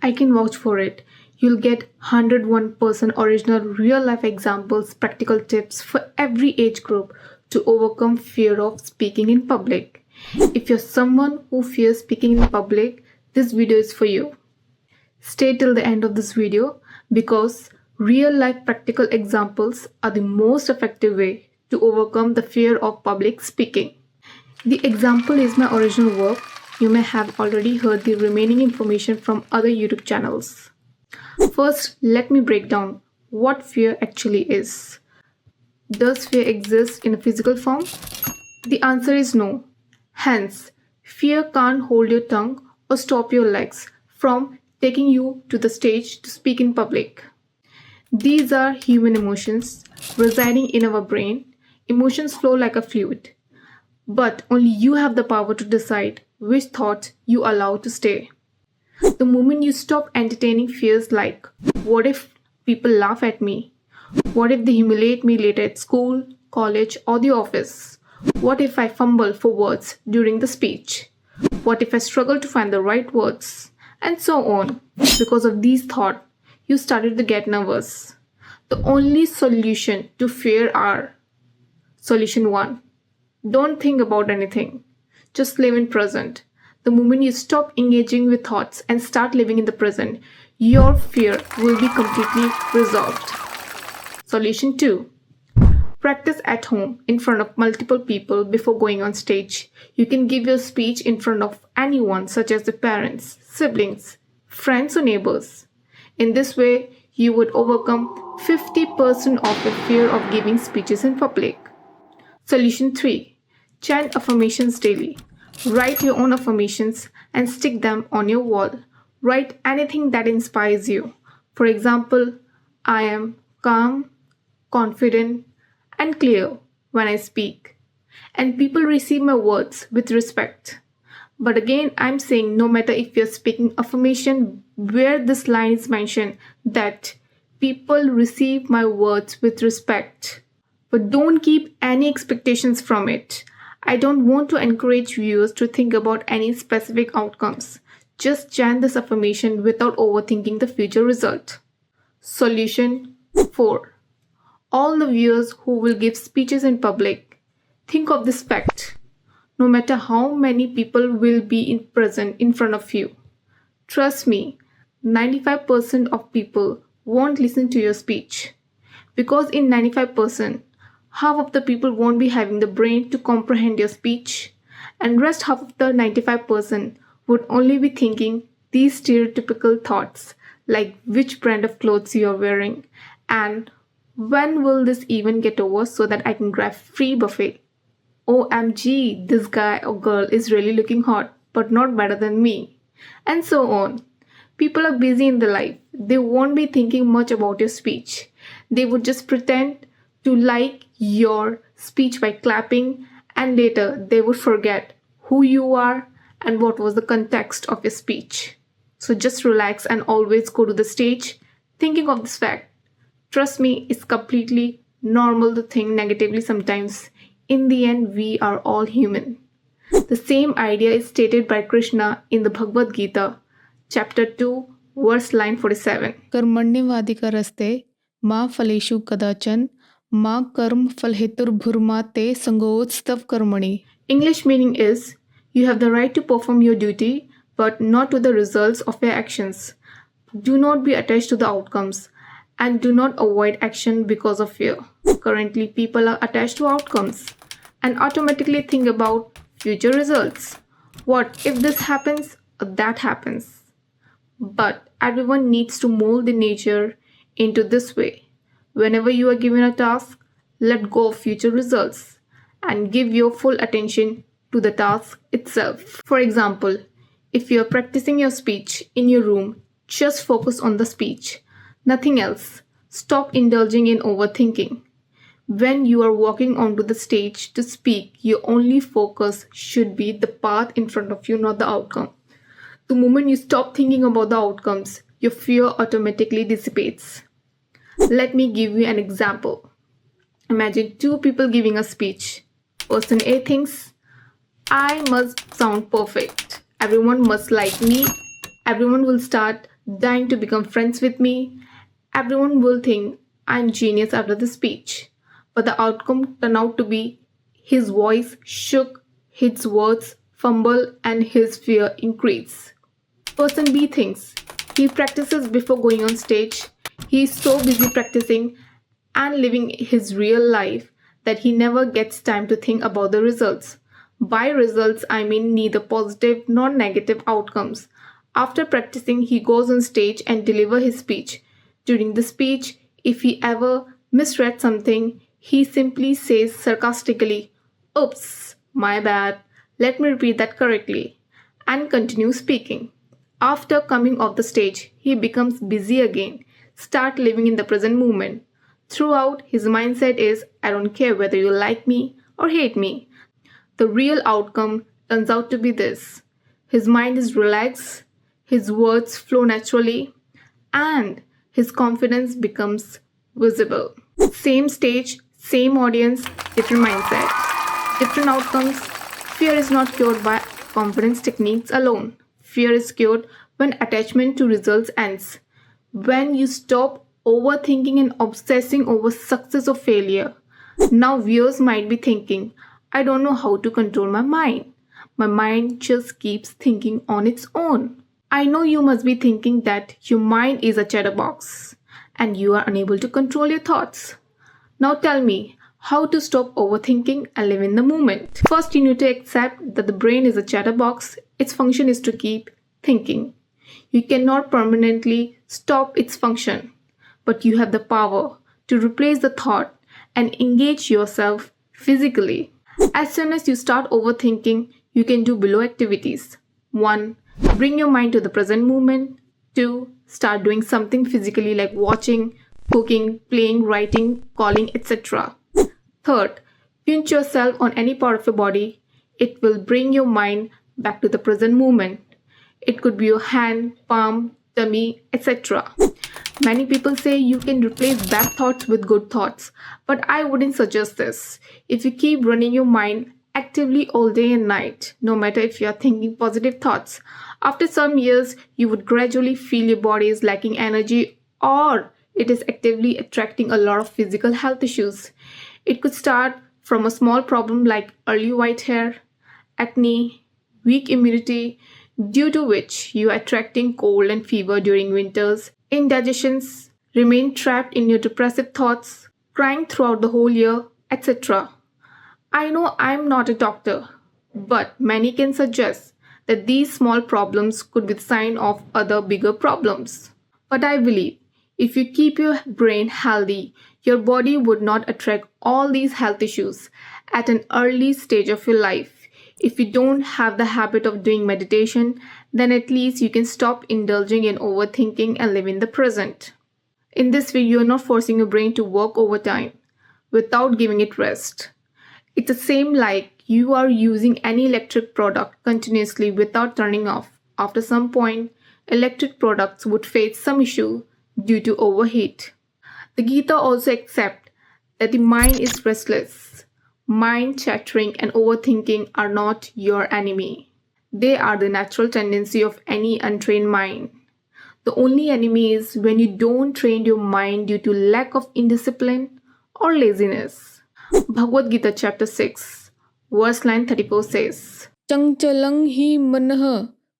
I can vouch for it. You'll get 101% original real life examples, practical tips for every age group to overcome fear of speaking in public. If you're someone who fears speaking in public, this video is for you. Stay till the end of this video because real life practical examples are the most effective way to overcome the fear of public speaking. The example is my original work. You may have already heard the remaining information from other YouTube channels. First, let me break down what fear actually is. Does fear exist in a physical form? The answer is no. Hence, fear can't hold your tongue or stop your legs from taking you to the stage to speak in public. These are human emotions residing in our brain. Emotions flow like a fluid, but only you have the power to decide which thoughts you allow to stay. The moment you stop entertaining fears like, what if people laugh at me? What if they humiliate me later at school, college, or the office? What if I fumble for words during the speech? What if I struggle to find the right words? And so on. Because of these thoughts, you started to get nervous. The only solution to fear are: Solution 1. Don't think about anything. Just live in present. The moment you stop engaging with thoughts and start living in the present, your fear will be completely resolved. Solution 2. Practice at home in front of multiple people before going on stage. You can give your speech in front of anyone, such as the parents, siblings, friends, or neighbors. In this way, you would overcome 50% of the fear of giving speeches in public. Solution 3. Chant affirmations daily. Write your own affirmations and stick them on your wall. Write anything that inspires you. For example, I am calm, confident, and clear when I speak, and people receive my words with respect. But again, I'm saying no matter if you're speaking affirmation where this line is mentioned that people receive my words with respect. But don't keep any expectations from it. I don't want to encourage viewers to think about any specific outcomes. Just chant this affirmation without overthinking the future result. Solution 4. All the viewers who will give speeches in public, think of this fact. No matter how many people will be present in front of you, trust me, 95% of people won't listen to your speech. Because in 95%, half of the people won't be having the brain to comprehend your speech, and rest half of the 95% would only be thinking these stereotypical thoughts like which brand of clothes you are wearing and when will this even get over so that I can grab free buffet? OMG, this guy or girl is really looking hot, but not better than me. And so on. People are busy in their life. They won't be thinking much about your speech. They would just pretend to like your speech by clapping, and later they would forget who you are and what was the context of your speech. So just relax and always go to the stage thinking of this fact. Trust me, it's completely normal to think negatively sometimes. In the end, we are all human. The same idea is stated by Krishna in the Bhagavad Gita, chapter 2, verse line 47. कर्मण्यवादिका रस्ते मा फलेषु कदाचन मा कर्म फलहेतुर्भुर्मा ते संगोत्स्तव कर्मणि. English meaning is, you have the right to perform your duty, but not to the results of your actions. Do not be attached to the outcomes. And do not avoid action because of fear. Currently, people are attached to outcomes and automatically think about future results. What if this happens or that happens? But everyone needs to mold the nature into this way. Whenever you are given a task, let go of future results and give your full attention to the task itself. For example, if you are practicing your speech in your room, just focus on the speech. Nothing else. Stop indulging in overthinking. When you are walking onto the stage to speak, your only focus should be the path in front of you, not the outcome. The moment you stop thinking about the outcomes, your fear automatically dissipates. Let me give you an example. Imagine two people giving a speech. Person A thinks, I must sound perfect. Everyone must like me. Everyone will start dying to become friends with me. Everyone will think I'm genius after the speech. But the outcome turned out to be his voice shook, his words fumble, and his fear increased. Person B thinks he practices before going on stage. He is so busy practicing and living his real life that he never gets time to think about the results. By results, I mean neither positive nor negative outcomes. After practicing, he goes on stage and delivers his speech. During the speech, if he ever misread something, he simply says sarcastically, "Oops, my bad. Let me repeat that correctly," and continues speaking. After coming off the stage, he becomes busy again, start living in the present moment. Throughout, his mindset is, "I don't care whether you like me or hate me." The real outcome turns out to be this: his mind is relaxed, his words flow naturally, and his confidence becomes visible. Same stage, same audience, different mindset, different outcomes. Fear is not cured by confidence techniques alone. Fear is cured when attachment to results ends. When you stop overthinking and obsessing over success or failure. Now, viewers might be thinking, I don't know how to control my mind. My mind just keeps thinking on its own. I know you must be thinking that your mind is a chatterbox and you are unable to control your thoughts. Now tell me how to stop overthinking and live in the moment. First, you need to accept that the brain is a chatterbox. Its function is to keep thinking. You cannot permanently stop its function, but you have the power to replace the thought and engage yourself physically. As soon as you start overthinking, you can do below activities. 1. Bring your mind to the present moment. 2. Start doing something physically like watching, cooking, playing, writing, calling, etc. Third, pinch yourself on any part of your body. It will bring your mind back to the present moment. It could be your hand, palm, tummy, etc. Many people say you can replace bad thoughts with good thoughts, but I wouldn't suggest this. If you keep running your mind actively all day and night, no matter if you are thinking positive thoughts, after some years you would gradually feel your body is lacking energy or it is actively attracting a lot of physical health issues. It could start from a small problem like early white hair, acne, weak immunity, due to which you are attracting cold and fever during winters, indigestions, remain trapped in your depressive thoughts, crying throughout the whole year, etc. I know I'm not a doctor, but many can suggest that these small problems could be the sign of other bigger problems. But I believe if you keep your brain healthy, your body would not attract all these health issues at an early stage of your life. If you don't have the habit of doing meditation, then at least you can stop indulging in overthinking and live in the present. In this way, you are not forcing your brain to work overtime without giving it rest. It's the same like you are using any electric product continuously without turning off. After some point, electric products would face some issue due to overheat. The Gita also accepts that the mind is restless. Mind chattering and overthinking are not your enemy. They are the natural tendency of any untrained mind. The only enemy is when you don't train your mind due to lack of indiscipline or laziness. Bhagavad Gita chapter 6, verse line 34 says, चंचलं हि मनः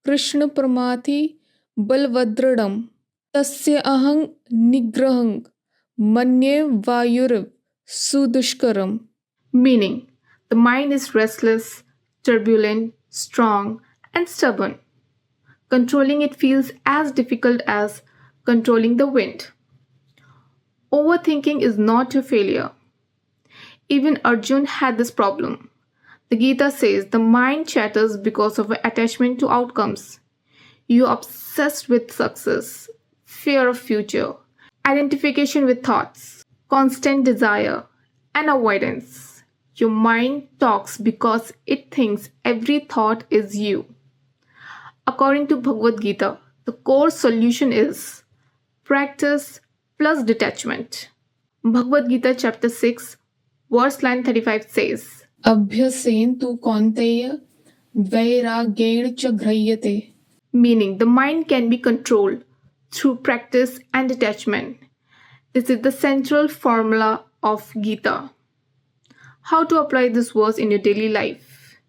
कृष्ण प्रमाथि बलवदृढं तस्य अहं निग्रहं मन्ये वायुर् सुदुष्करम्. meaning the mind is restless, turbulent, strong, and stubborn. Controlling it feels as difficult as controlling the wind. Overthinking is not a failure. Even Arjun had this problem. The Gita says the mind chatters because of attachment to outcomes. You are obsessed with success, fear of future, identification with thoughts, constant desire, and avoidance. Your mind talks because it thinks every thought is you. According to Bhagavad Gita, the core solution is practice plus detachment. Bhagavad Gita chapter 6, verse line 35 says, अभ्यसेन तु कौन्तेय वैराग्येण च गृह्यते. meaning the mind can be controlled through practice and detachment. This is the central formula of Gita. How to apply this verse in your daily life?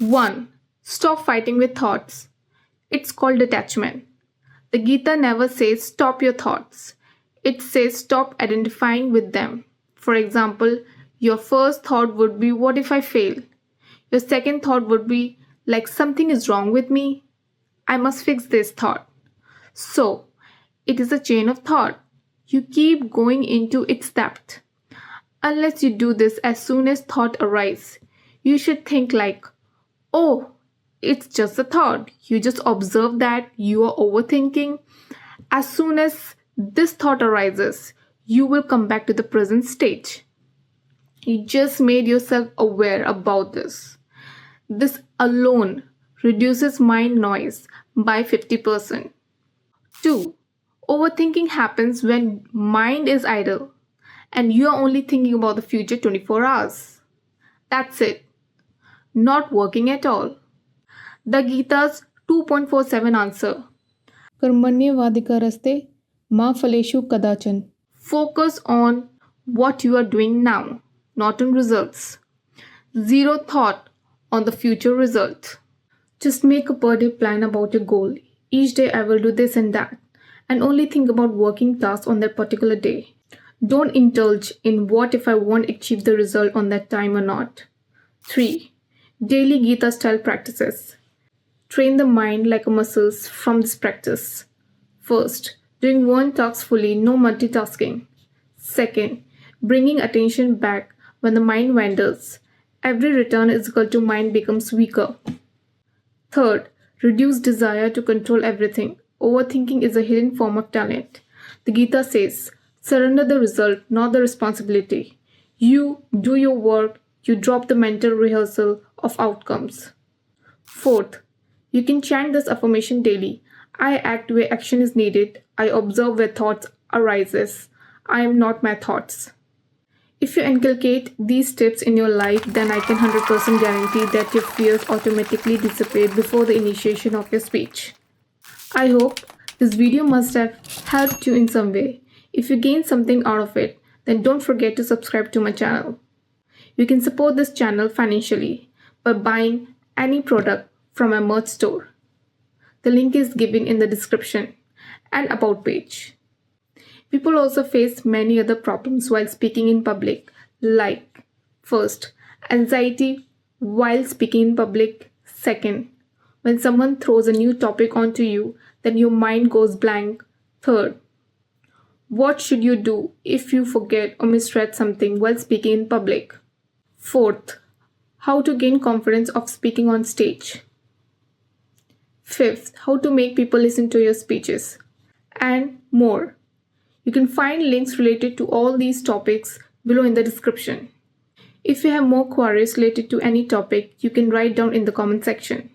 1. Stop fighting with thoughts. It's called detachment. The Gita never says stop your thoughts. It says stop identifying with them. For example, your first thought would be, what if I fail? Your second thought would be, like something is wrong with me. I must fix this thought. So, it is a chain of thought. You keep going into its depth. Unless you do this as soon as thought arises, you should think like, oh, it's just a thought. You just observe that you are overthinking. As soon as this thought arises, you will come back to the present stage. You just made yourself aware about this. This alone reduces mind noise by 50%. 2. Overthinking happens when mind is idle and you are only thinking about the future 24 hours. That's it. Not working at all. The Gita's 2.47 answer. कर्मण्येवाधिकारस्ते मा फलेषु कदाचन. Focus on what you are doing now, not on results. Zero thought on the future result. Just make a per day plan about your goal. Each day I will do this and that, and only think about working tasks on that particular day. Don't indulge in what if I won't achieve the result on that time or not. 3. Daily Gita style practices. Train the mind like a muscles from this practice. First, doing one task fully, no multitasking. Second, bringing attention back when the mind wanders. Every return is equal to mind becomes weaker. Third, reduce desire to control everything. Overthinking is a hidden form of talent. The Gita says, surrender the result, not the responsibility. You do your work, you drop the mental rehearsal of outcomes. Fourth, you can chant this affirmation daily. I act where action is needed. I observe where thoughts arises. I am not my thoughts. If you inculcate these tips in your life, then I can 100% guarantee that your fears automatically dissipate before the initiation of your speech. I hope this video must have helped you in some way. If you gain something out of it, then don't forget to subscribe to my channel. You can support this channel financially by buying any product from my merch store. The link is given in the description and about page. People also face many other problems while speaking in public, like first, anxiety while speaking in public. Second, when someone throws a new topic onto you, then your mind goes blank. Third, what should you do if you forget or misread something while speaking in public? Fourth, how to gain confidence of speaking on stage. Fifth, how to make people listen to your speeches, and more. You can find links related to all these topics below in the description. If you have more queries related to any topic, you can write down in the comment section.